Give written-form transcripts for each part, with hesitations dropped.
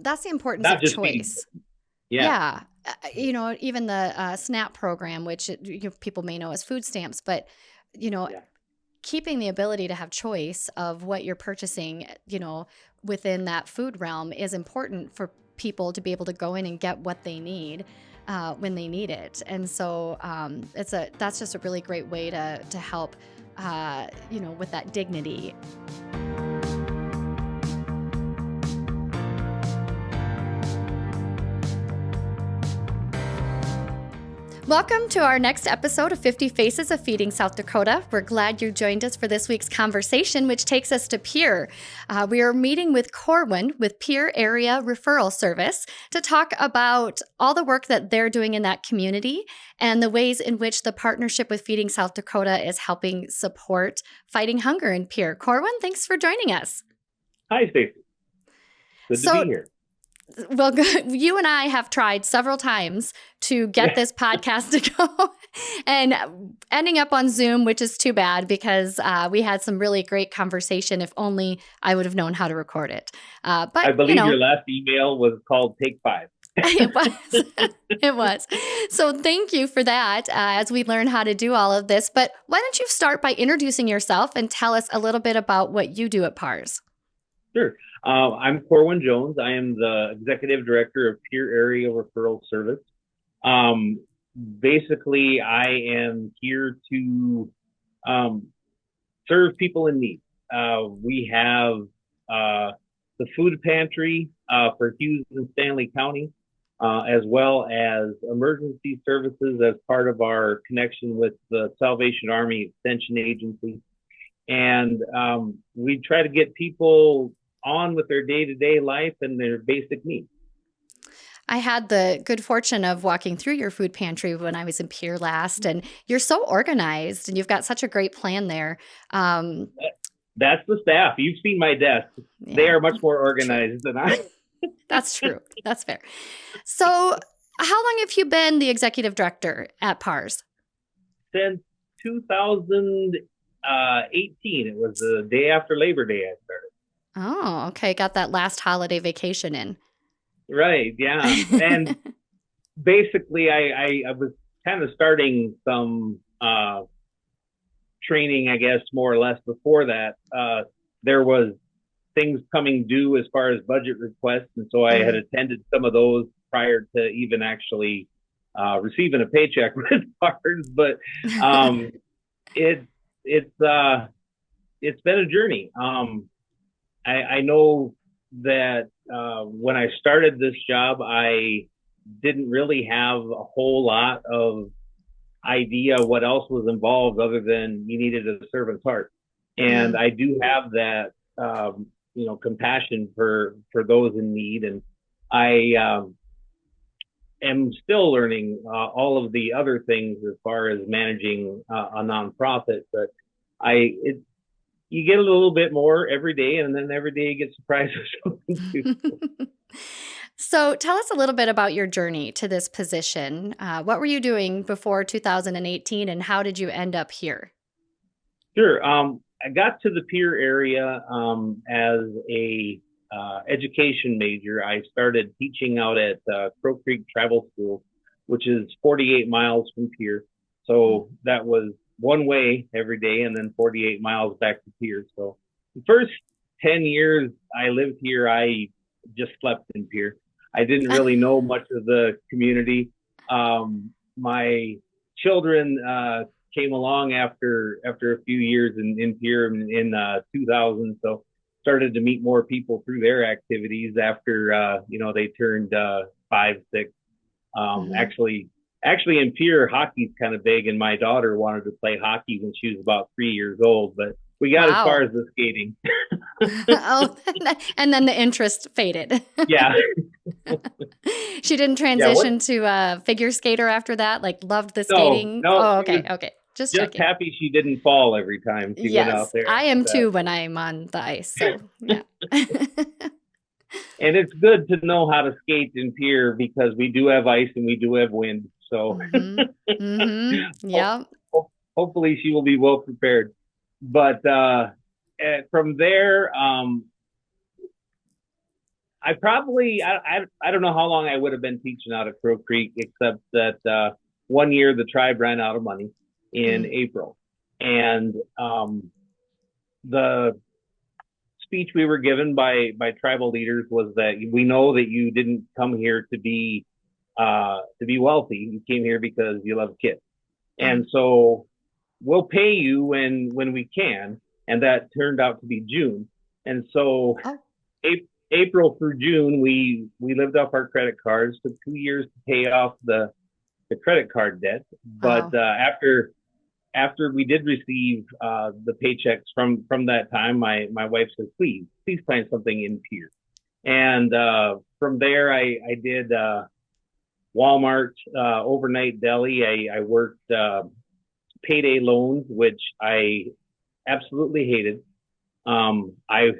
that's the importance not of just feeding. choice. Yeah, Yeah. Even the SNAP program, which people may know as food stamps, but, you know, yeah, keeping the ability to have choice of what you're purchasing, within that food realm is important for people to be able to go in and get what they need when they need it. And so that's just a really great way to help, with that dignity. Welcome to our next episode of 50 Faces of Feeding South Dakota. We're glad you joined us for this week's conversation, which takes us to Pierre. We are meeting with Corwin with Pierre Area Referral Service to talk about all the work that they're doing in that community and the ways in which the partnership with Feeding South Dakota is helping support fighting hunger in Pierre. Corwin, thanks for joining us. hi, Stacy. Good to be So, here. well, you and I have tried several times to get Yeah, this podcast to go and ending up on Zoom, which is too bad because we had some really great conversation. If only I would have known how to record it. I But, believe your last email was called Take Five. it was. It was. So thank you for that as we learn how to do all of this. But why don't you start by introducing yourself and tell us a little bit about what you do at PARS? Sure. I'm Corwin Jones. I am the executive director of Peer Area Referral Service. Um, Basically, I am here to serve people in need. We have the food pantry for Hughes and Stanley County, as well as emergency services as part of our connection with the Salvation Army Extension Agency. And we try to get people on with their day-to-day life and their basic needs. I had the good fortune of walking through your food pantry when I was in Pierre last, and you're so organized and you've got such a great plan there. Um, That's the staff. You've seen my desk. They yeah, are much more true. organized than I. That's true. That's fair. So, how long have you been the executive director at PARS? Since 2018. It was the day after Labor Day I started. Oh, okay. Got that last holiday vacation in. Right, yeah. And basically, I was kind of starting some training, I guess, more or less before that. There was things coming due as far as budget requests, and so I had Mm. attended some of those prior to even actually receiving a paycheck with PARS. But um, it it's been a journey. I know that when I started this job, I didn't really have a whole lot of idea what else was involved other than you needed a servant's heart. And Mm. I do have that, compassion for those in need. And I am still learning all of the other things as far as managing a nonprofit. But you get a little bit more every day, and then every day you get surprised with something too. So, tell us a little bit about your journey to this position. What were you doing before 2018, and how did you end up here? Sure. I got to the Pierre area as a education major. I started teaching out at Crow Creek Travel School, which is 48 miles from Pierre. So that was one way every day, and then 48 miles back to Pierre. So the first 10 years I lived here, I just slept in Pierre. I didn't really know much of the community. My children came along after a few years in Pierre in 2000. So started to meet more people through their activities after they turned 5, 6. Mhm. Actually in Pierre, hockey's kind of big, and my daughter wanted to play hockey when she was about 3 years old, but we got as far Wow. as the skating. Oh, and then the interest faded. Yeah, She didn't yeah. What? transition to a figure skater after that, like loved the No, skating. no. Oh, She okay. was Okay. Just just checking. happy she didn't fall every time she went out Yes, there I after am that. too when I'm on the ice. So, yeah. And it's good to know how to skate in Pierre because we do have ice and we do have wind. So Mhm. Mhm. Yep. hopefully she will be well prepared. But from there, I probably I don't know how long I would have been teaching out at Crow Creek, except that one year the tribe ran out of money in Mm. April, and the speech we were given by tribal leaders was that we know that you didn't come here to be wealthy. You came here because you love kids, Mm. and so we'll pay you when we can. And that turned out to be June, and so Oh, April through June, we lived off our credit cards. Took 2 years to pay off the credit card debt, but wow. after we did receive the paychecks from that time, my wife said, please find something in Pierre. And from there, I did Walmart overnight deli. I worked payday loans, which I absolutely hated. I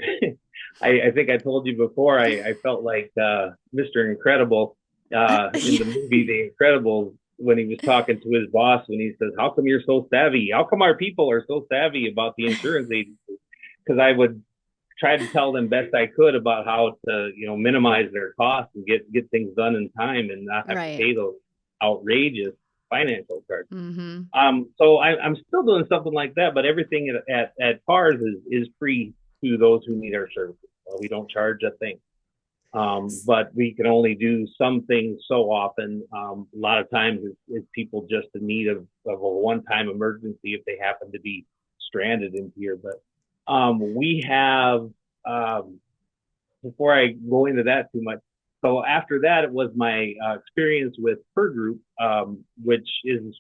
I think I told you before. I felt like Mr. Incredible in the movie The Incredibles when he was talking to his boss when he says, "How come you're so savvy? How come our people are so savvy about the insurance agency?" Because I would try to tell them best I could about how to minimize their costs and get things done in time and not have to Right. pay those outrageous financial charges. Mm-hmm. So I'm still doing something like that, but everything at PARS is free to those who need our services. We don't charge a thing. But we can only do some things so often. A lot of times it's people just in need of a one-time emergency if they happen to be stranded in here. But we have, before I go into that too much, so after that, it was my experience with Per Group, which is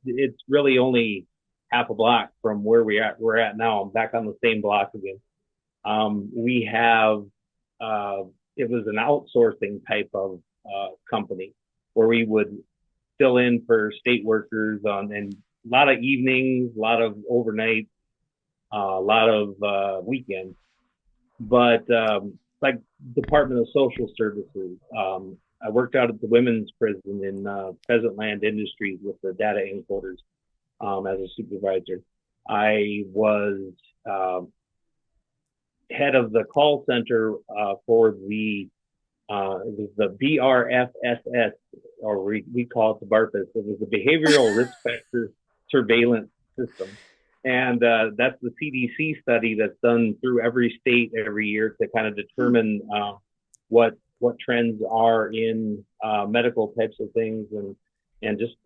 it's really only half a block from where we're at now. I'm back on the same block again. We have it was an outsourcing type of company where we would fill in for state workers and a lot of evenings, a lot of overnight, a lot of weekends. But like Department of Social Services, I worked out at the women's prison in Pheasant Land Industries with the data encoders as a supervisor. I was head of the call center for the it was the BRFSS, or we call it the BARPS. It was the Behavioral Risk Factor Surveillance System. And that's the CDC study that's done through every state every year to kind of determine what trends are in medical types of things and just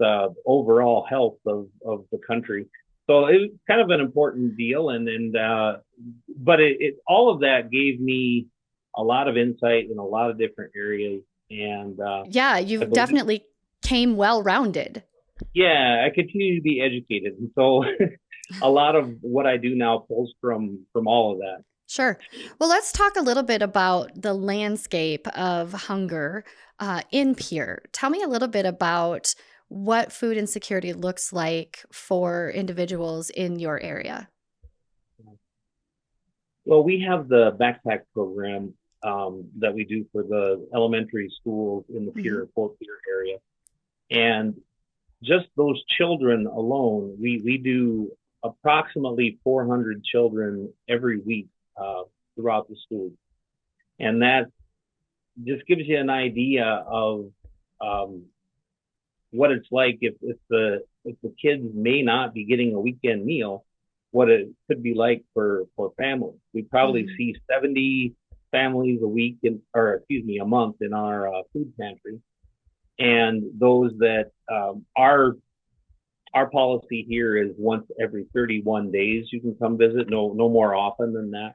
overall health of the country. So it was kind of an important deal, but it all of that gave me a lot of insight in a lot of different areas, and Yeah, I you've believe, definitely came well rounded. yeah, I continue to be educated, and so a lot of what I do now pulls from all of that. Sure. Well, let's talk a little bit about the landscape of hunger in Pierre. Tell me a little bit about what food insecurity looks like for individuals in your area. Well, we have the backpack program that we do for the elementary schools in the Hmm. Fort Pierre area, and just those children alone, we do approximately 400 children every week throughout the school, and that just gives you an idea of um, what it's like if the kids may not be getting a weekend meal, what it could be like for families. We probably Hmm. see 70 families a week or excuse me, a month in our food pantry, and those that our policy here is once every 31 days you can come visit, no more often than that.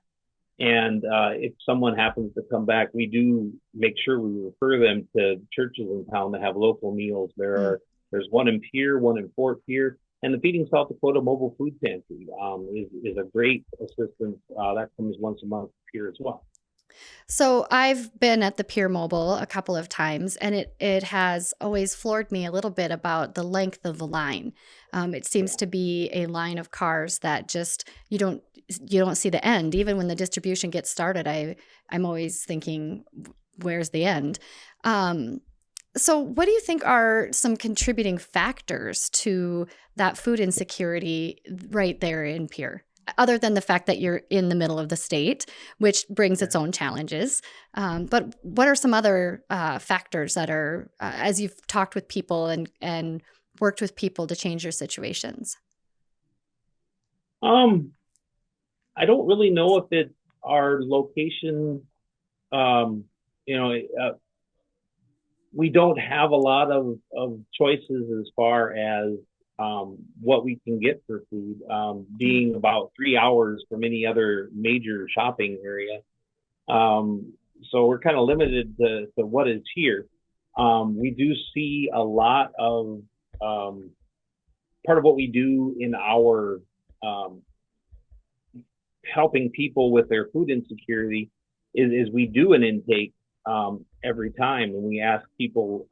And if someone happens to come back, we do make sure we refer them to churches in town that have local meals. There's one in Pierre, one in Fort Pierre, and the Feeding South Dakota Mobile Food Pantry is a great assistance. That comes once a month here as well. So I've been at the Pier Mobile a couple of times, and it has always floored me a little bit about the length of the line. It seems Yeah. to be a line of cars that just you don't see the end. Even when the distribution gets started, I'm always thinking, where's the end? Um, so what do you think are some contributing factors to that food insecurity right there in Pier? other than the fact that you're in the middle of the state, which brings its own challenges. But what are some other factors that are, as you've talked with people and worked with people to change your situations? Um, I don't really know if it's our location. Um, you know, we don't have a lot of choices as far as what we can get for food, being about 3 hours from any other major shopping area. So we're kind of limited to what is here. We do see a lot of part of what we do in our um, helping people with their food insecurity is we do an intake every time, and we ask people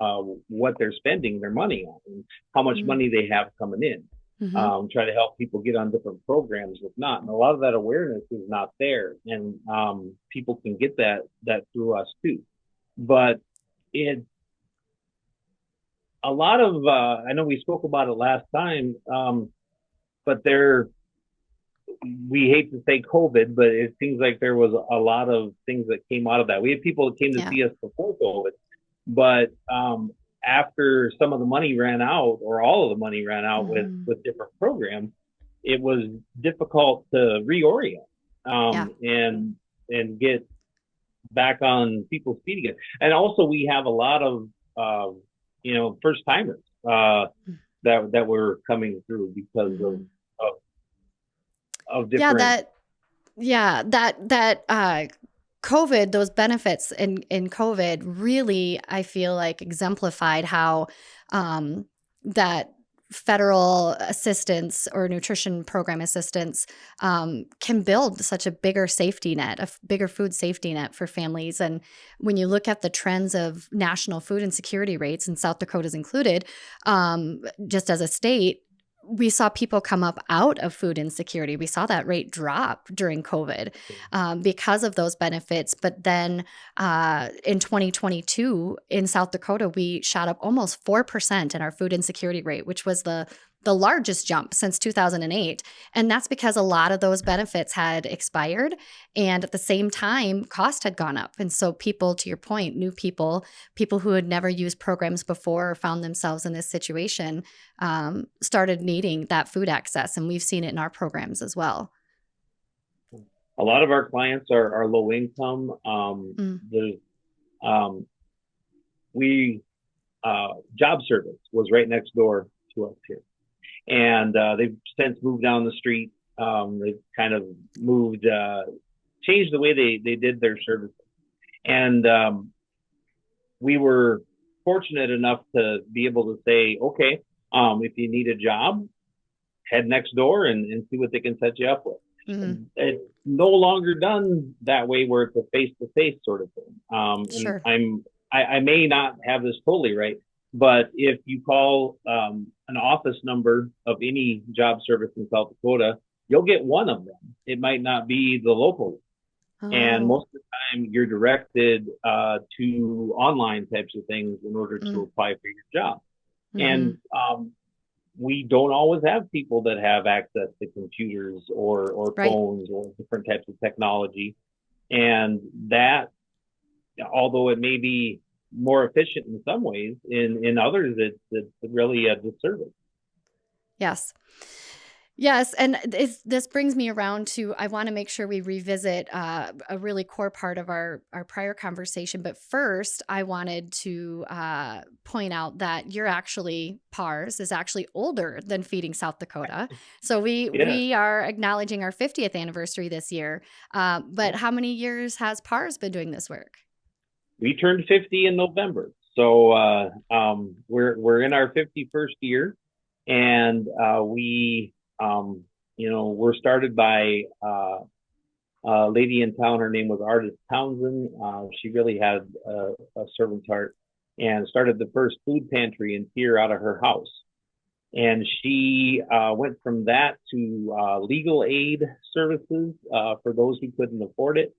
what they're spending their money on and how much Mm-hmm. money they have coming in. Mm-hmm. Try to help people get on different programs if not, and a lot of that awareness is not there, and people can get that through us too. But it a lot of I know we spoke about it last time, but there we hate to say COVID, but it seems like there was a lot of things that came out of that. We had people that came to Yeah. see us before COVID, but after some of the money ran out, or all of the money ran out Mm-hmm. with different programs, it was difficult to reorient Yeah. and get back on people's feet again. And also, we have a lot of first timers that were coming through because Mm-hmm. of of Yeah, different. that COVID, those benefits in COVID really, I feel like, exemplified how that federal assistance or nutrition program assistance can build such a bigger safety net, bigger food safety net for families. And when you look at the trends of national food insecurity rates, and South Dakota's included, just as a state, we saw people come up out of food insecurity. We saw that rate drop during COVID because of those benefits. But then in 2022 in South Dakota, we shot up almost 4% in our food insecurity rate, which was the largest jump since 2008. And that's because a lot of those benefits had expired. And at the same time, cost had gone up. And so people, to your point, new people who had never used programs before or found themselves in this situation, started needing that food access. And we've seen it in our programs as well. A lot of our clients are low income. Mm. There's we Job service was right next door to us here, and they've since moved down the street. They've kind of moved, changed the way they did their service, and we were fortunate enough to be able to say, okay, if you need a job, head next door and see what they can set you up with. Mm-hmm. It's no longer done that way, where it's a face-to-face sort of thing. Sure. And I may not have this totally right, but if you call an office number of any job service in South Dakota, you'll get one of them. It might not be the local, and Oh. most of the time you're directed to online types of things in order to apply for your job. Mm-hmm. And we don't always have people that have access to computers or Right. phones or different types of technology. And that, although it may be more efficient in some ways, in others, it's really a disservice. Yes. Yes, and this brings me around to, I want to make sure we revisit a really core part of our prior conversation. But first, I wanted to point out that PARS is actually older than Feeding South Dakota. So Yeah. we are acknowledging our 50th anniversary this year. But how many years has PARS been doing this work? We turned 50 in November. So we're in our 51st year, and we're started by a lady in town. Her name was Artist Townsend. She really had a servant's heart, and started the first food pantry in Pierre out of her house. And she went from that to legal aid services for those who couldn't afford it.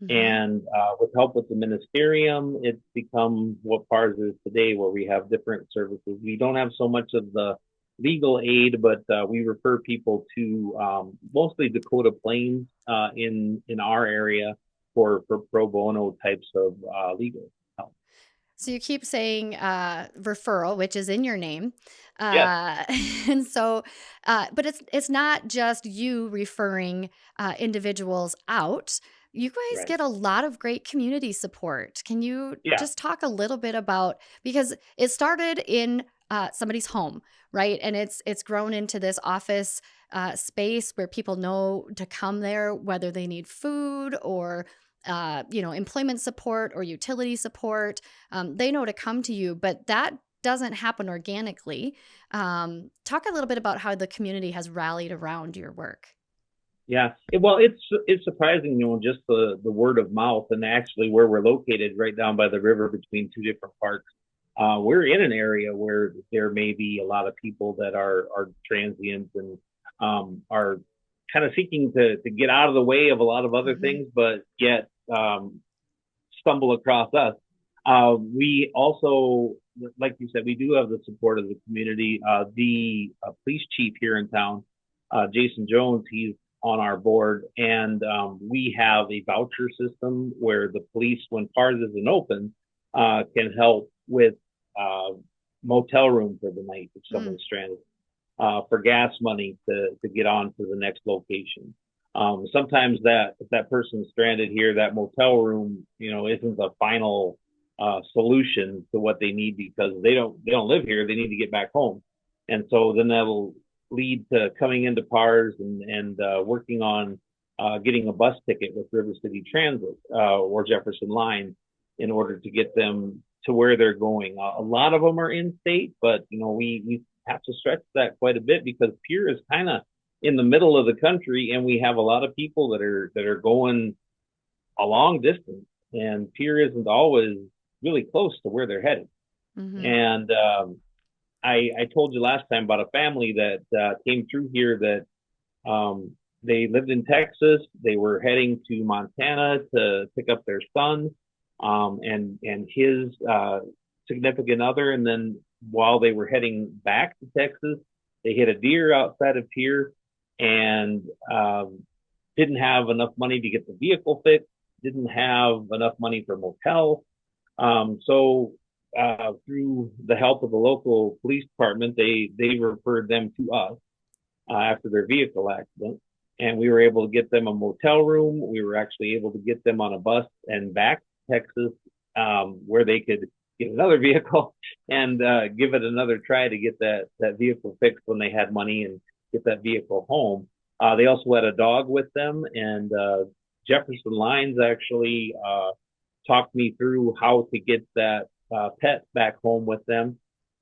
Mm-hmm. And with help with the ministerium, it's become what PARS is today, where we have different services. We don't have so much of the legal aid, but we refer people to mostly Dakota Plains in our area for pro bono types of legal help. So you keep saying referral, which is in your name, Yes, uh, and so, but it's not just you referring individuals out. You guys right. get a lot of great community support. Can you Yeah, just talk a little bit about, because it started in somebody's home, right? And it's grown into this office space where people know to come there, whether they need food or employment support or utility support. They know to come to you, but that doesn't happen organically. Talk a little bit about how the community has rallied around your work. yeah. Well, it's surprising, just the word of mouth, and actually where we're located, right down by the river between two different parks. We're in an area where there may be a lot of people that are transient and are kind of seeking to get out of the way of a lot of other Hmm. things, but yet stumble across us. We also, like you said, we do have the support of the community. The police chief here in town, Jason Jones, he's on our board, and we have a voucher system where the police, when PARS isn't open, can help with uh, motel room for the night if Mm. someone's stranded, for gas money to get on to the next location. Sometimes that if that person's stranded here, that motel room, isn't the final solution to what they need because they don't live here. They need to get back home, and so then that'll lead to coming into PARS and working on getting a bus ticket with River City Transit or Jefferson Line in order to get them to where they're going. A lot of them are in state, but we have to stretch that quite a bit because Pierre is kind of in the middle of the country, and we have a lot of people that are going a long distance, and Pierre isn't always really close to where they're headed. Hmm. And I told you last time about a family that came through here that they lived in Texas. They were heading to Montana to pick up their son and his significant other. And then while they were heading back to Texas, they hit a deer outside of Pierre and didn't have enough money to get the vehicle fixed, didn't have enough money for motel. So through the help of the local police department, they referred them to us after their vehicle accident, and we were able to get them a motel room. We were actually able to get them on a bus and back to Texas, where they could get another vehicle and give it another try to get that vehicle fixed when they had money and get that vehicle home. They also had a dog with them, and Jefferson Lines actually talked me through how to get that pet back home with them,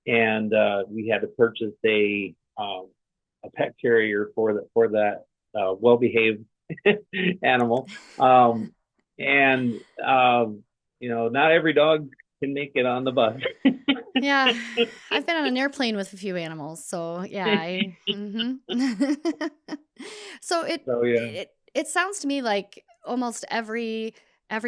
and we had to purchase a pet carrier for that well-behaved animal. And not every dog can make it on the bus. Yeah, I've been on an airplane with a few animals, so yeah, So So yeah, it sounds to me like almost every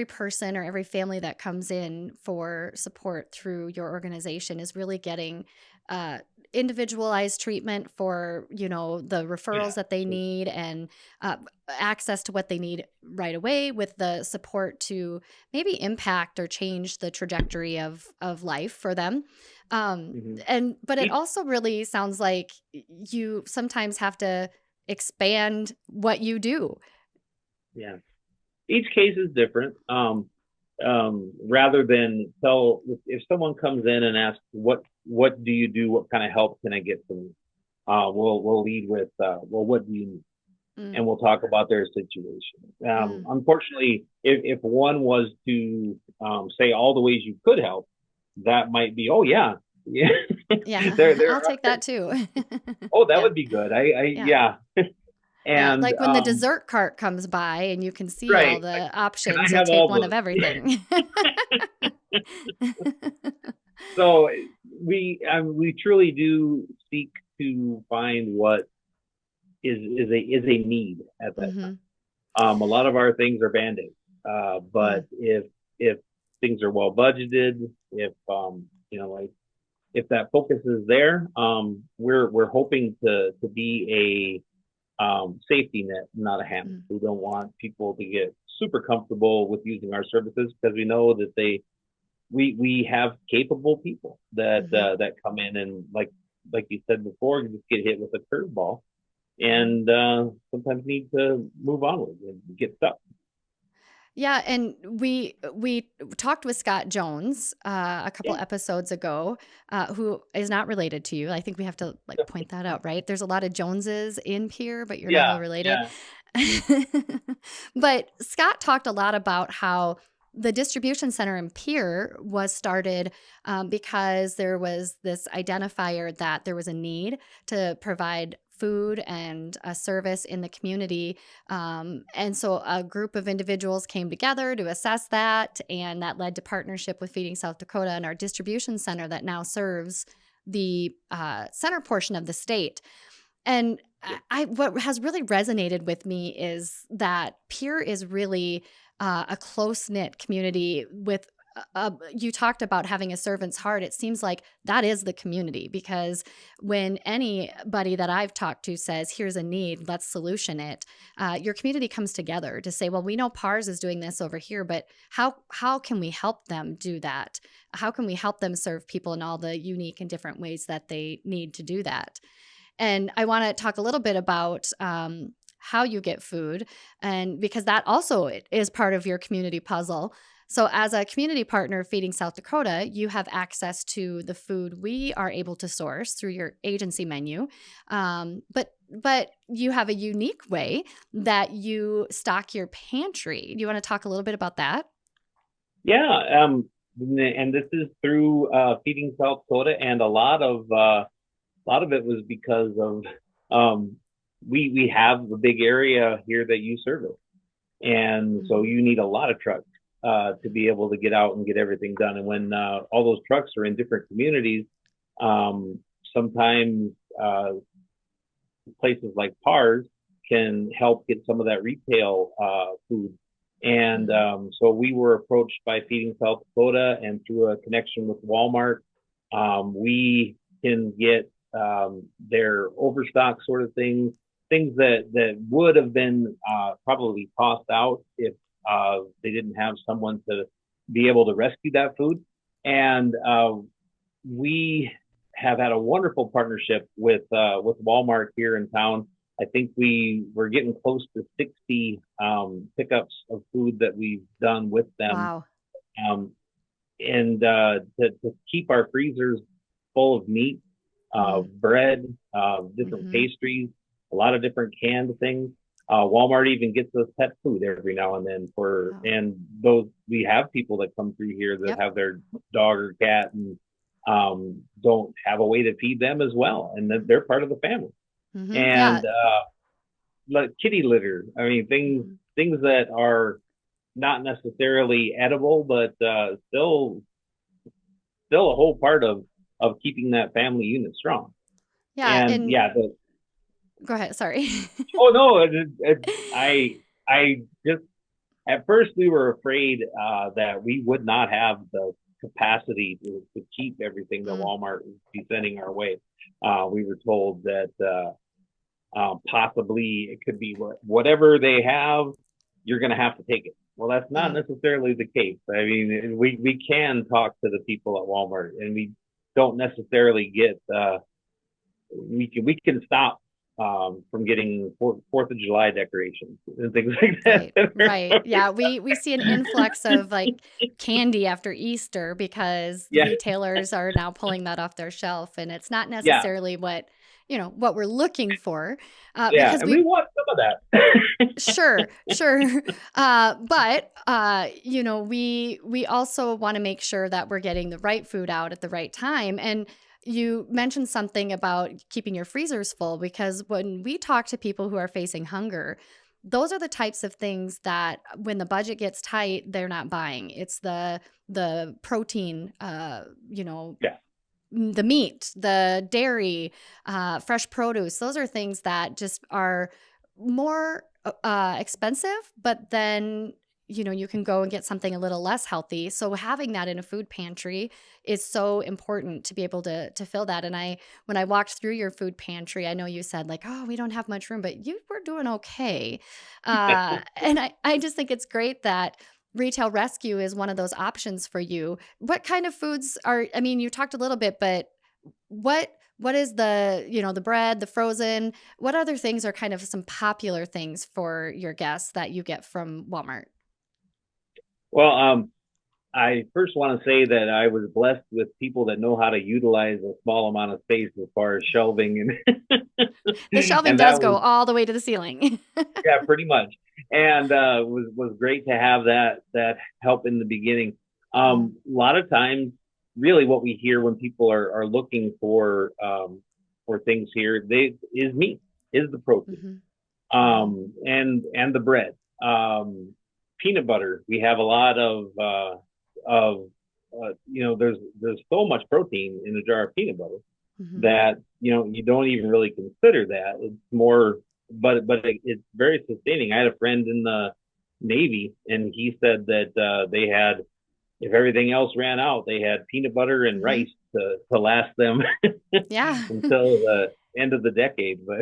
person or every family that comes in for support through your organization is really getting uh, individualized treatment for the referrals yeah, that they need and uh, access to what they need right away with the support to maybe impact or change the trajectory of life for them. mm-hmm. But it also really sounds like you sometimes have to expand what you do. Yeah. Each case is different. Rather than tell if someone comes in and asks what do you do, what kind of help can I get from you, we'll lead with well, what do you need, Mm, and we'll talk about their situation. mm. Unfortunately, if one was to say all the ways you could help, that might be, oh yeah, yeah, Yeah, there I'll take are, that too. oh, that Yeah, would be good. I yeah, yeah, yeah. and Like when the dessert cart comes by and you can see all right, the can I options, you'll have take all one of those? everything. So we truly do seek to find what is a need at that time. Hmm. A lot of our things are band-aids, but Mm, if things are well budgeted, if like if that focus is there, we're hoping to be a safety net, not a hammer. Mm. We don't want people to get super comfortable with using our services because we know that we have capable people that Mm-hmm. that come in and like you said before, you just get hit with a curveball Mm-hmm. and sometimes need to move onward and get stuck. Yeah, and we talked with Scott Jones a couple Yeah, episodes ago, who is not related to you. I think we have to like point that out, right? There's a lot of Joneses in Pierre, but you're not all yeah, related. yeah, But Scott talked a lot about how the distribution center in Pierre was started because there was this identifier that there was a need to provide food and a service in the community, and so a group of individuals came together to assess that, and that led to partnership with Feeding South Dakota and our distribution center that now serves the center portion of the state. And what has really resonated with me is that Pierre is really a close knit community with. You talked about having a servant's heart. It seems like that is the community because when anybody that I've talked to says, "Here's a need, let's solution it," your community comes together to say, "Well, we know PARS is doing this over here, but how can we help them do that? How can we help them serve people in all the unique and different ways that they need to do that?" And I want to talk a little bit about how you get food, and because that also is part of your community puzzle. So, as a community partner of Feeding South Dakota, you have access to the food we are able to source through your agency menu, but you have a unique way that you stock your pantry. Do you want to talk a little bit about that? yeah. And this is through Feeding South Dakota, and a lot of it was because of um, we have a big area here that you service, and so Mhm. you need a lot of trucks to be able to get out and get everything done. And when all those trucks are in different communities, um, sometimes places like PARS can help get some of that retail food. And Mhm. so we were approached by Feeding South Dakota, and through a connection with Walmart, we can get their overstock sort of things that would have been probably tossed out if they didn't have someone to be able to rescue that food. And we have had a wonderful partnership with Walmart here in town. I think we were getting close to 60 pickups of food that we've done with them, Wow. um, and to keep our freezers full of meat, Mm. bread, different Mhm. pastries, a lot of different canned things. Walmart even gets us pet food every now and then Oh. and those we have people that come through here that Yep. have their dog or cat and don't have a way to feed them as well, and that they're part of the family. Mhm. And Yeah. like kitty litter, I mean Mhm. things that are not necessarily edible, but still a whole part of keeping that family unit strong. Yeah, And and yeah, go ahead, sorry. oh no, I just at first we were afraid that we would not have the capacity to keep everything that Mm. Walmart would be sending our way. We were told that possibly it could be whatever they have, you're going to have to take it. Well, that's not Mm. necessarily the case. I mean, we can talk to the people at Walmart, and we don't necessarily get we can stop from getting Fourth of July decorations and things like Right, right. that. Yeah, we see an influx of, like, candy after Easter because Yeah, retailers are now pulling that off their shelf, and it's not yeah, necessarily what we're looking for, yeah, because and we we want some of that. sure, sure. But we also want to make sure that we're getting the right food out at the right time. And you mentioned something about keeping your freezers full because when we talk to people who are facing hunger, those are the types of things that when the budget gets tight, they're not buying. It's the protein, Yeah, the meat, the dairy, fresh produce. Those are things that just are more expensive, but then you can go and get something a little less healthy. So having that in a food pantry is so important to be able to fill that. And when I walked through your food pantry, I know you said like, oh, we don't have much room, but you were doing okay. And I just think it's great that retail rescue is one of those options for you. What kind of foods I mean, you talked a little bit, but what what is the bread, the frozen, what other things are kind of some popular things for your guests that you get from Walmart? Well, I first want to say that I was blessed with people that know how to utilize a small amount of space as far as shelving and The shelving and does that go was all the way to the ceiling. yeah, pretty much. And was great to have that help in the beginning. A lot of times, really, what we hear when people are looking for things here, they is meat, is the protein, Mhm. Mhm. and the bread, peanut butter. We have a lot of there's so much protein in a jar of peanut butter Mhm. that you don't even really consider that. It's more, it's very sustaining. I had a friend in the Navy, and he said that they had, if everything else ran out, they had peanut butter and Mhm. rice to last them Yeah. until the end of the decade. But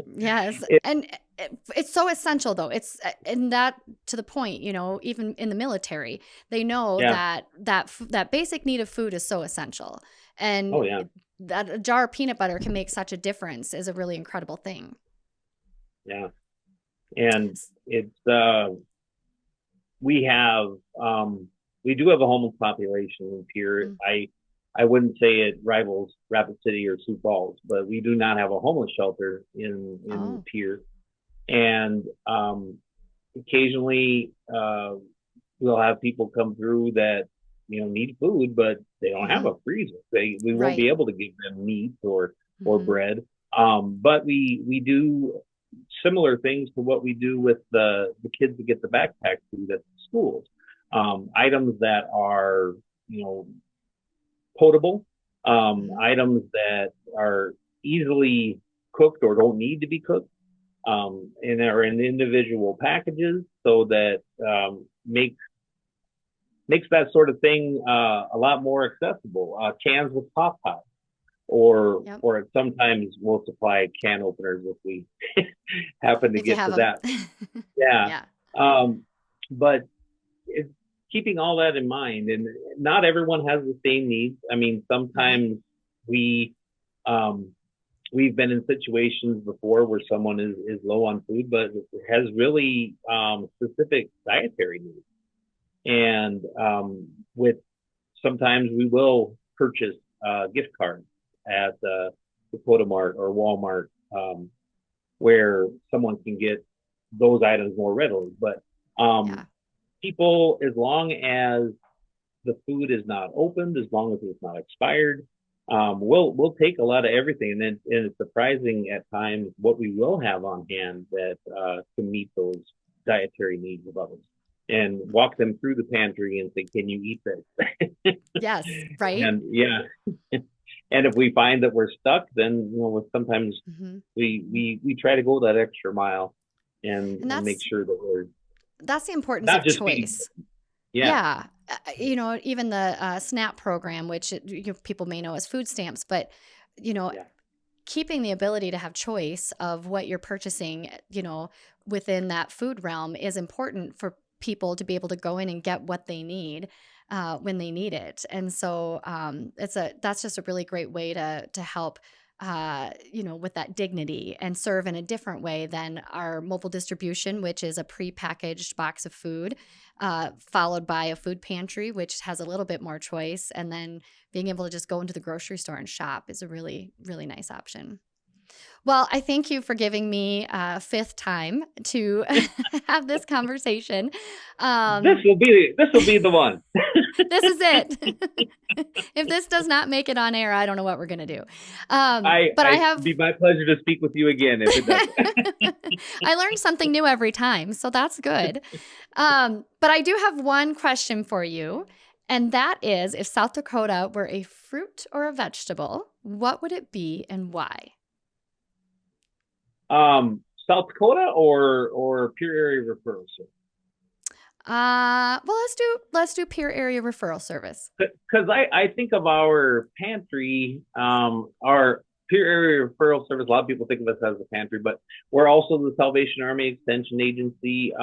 Yes. it, And it's so essential though. And that to the point, even in the military, they know yeah, that basic need of food is so essential. And oh yeah, that a jar of peanut butter can make such a difference is a really incredible thing. yeah, and it's we have we do have a homeless population in Pierre. Mm. I wouldn't say it rivals Rapid City or Sioux Falls, but we do not have a homeless shelter in Oh. Pierre. And occasionally we'll have people come through that need food, but they don't have Hmm. a freezer. We won't be Right. able to give them meat or Hmm. bread. But we do similar things to what we do with the kids that get the backpack food at the schools. Items that are you know potable, Hmm. items that are easily cooked or don't need to be cooked, and are in individual packages, so that makes that sort of thing a lot more accessible. Cans with pop tops, Yep. or sometimes we'll supply can openers if we happen to If you get have to them. that. Yeah, Yeah. um, but it's keeping all that in mind, and not everyone has the same needs. I mean, Hmm. sometimes we um, we've been in situations before where someone is low on food, but has really specific dietary needs. And with sometimes we will purchase gift cards at Dakota Mart or Walmart, where someone can get those items more readily. But um, Yeah. people, as long as the food is not opened, as long as it's not expired, we'll take a lot of everything, and it's surprising at times what we will have on hand that can meet those dietary needs of others, and walk them through the pantry and say, "Can you eat this?" Yes. Right. And yeah, and if we find that we're stuck, then sometimes Hmm. we try to go that extra mile And and make sure that we're that's the importance not of just feeding. choice. Yeah, Yeah. Even the SNAP program, which people may know as food stamps, but, you know, yeah, keeping the ability to have choice of what you're purchasing, within that food realm is important for people to be able to go in and get what they need when they need it. And so that's just a really great way to help. With that dignity and serve in a different way than our mobile distribution, which is a pre-packaged box of food, followed by a food pantry, which has a little bit more choice, and then being able to just go into the grocery store and shop is a really, really nice option. Well, I thank you for giving me a fifth time to have this conversation. Um, this will be the one. this is it. If this does not make it on air, I don't know what we're going to do. But I It'd have. be my pleasure to speak with you again if it doesn't. I learn something new every time, so that's good. But I do have one question for you, and that is if South Dakota were a fruit or a vegetable, what would it be and why? South Dakota or Pure Area Referral. Well, let's do Pierre area referral service. Because I think of our pantry, our peer area referral service. A lot of people think of us as a pantry, but we're also the Salvation Army Extension Agency.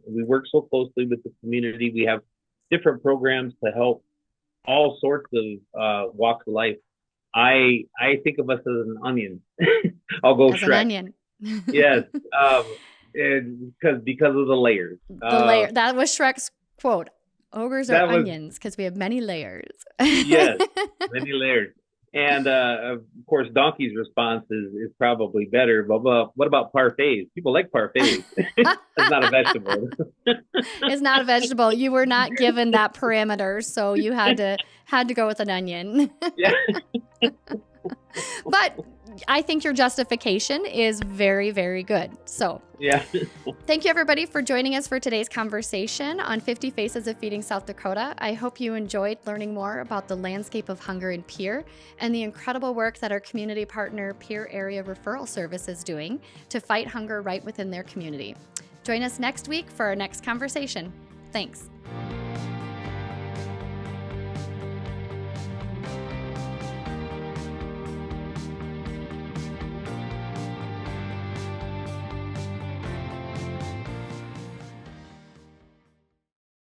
We work so closely with the community. We have different programs to help all sorts of walks of life. I think of us as an onion. I'll go As an Shrek. onion. Yes, and because of the layers. The layer, that was Shrek's quote. Ogres are That was onions because we have many layers. yes, many layers. And of course, Donkey's response is probably better. But what about parfaits? People like parfaits. It's not a vegetable. It's not a vegetable. You were not given that parameter, so you had to go with an onion. Yeah. But I think your justification is very, very good. So Yeah. thank you, everybody, for joining us for today's conversation on 50 Faces of Feeding South Dakota. I hope you enjoyed learning more about the landscape of hunger in Pierre and the incredible work that our community partner Pierre Area Referral Service is doing to fight hunger right within their community. Join us next week for our next conversation. Thanks.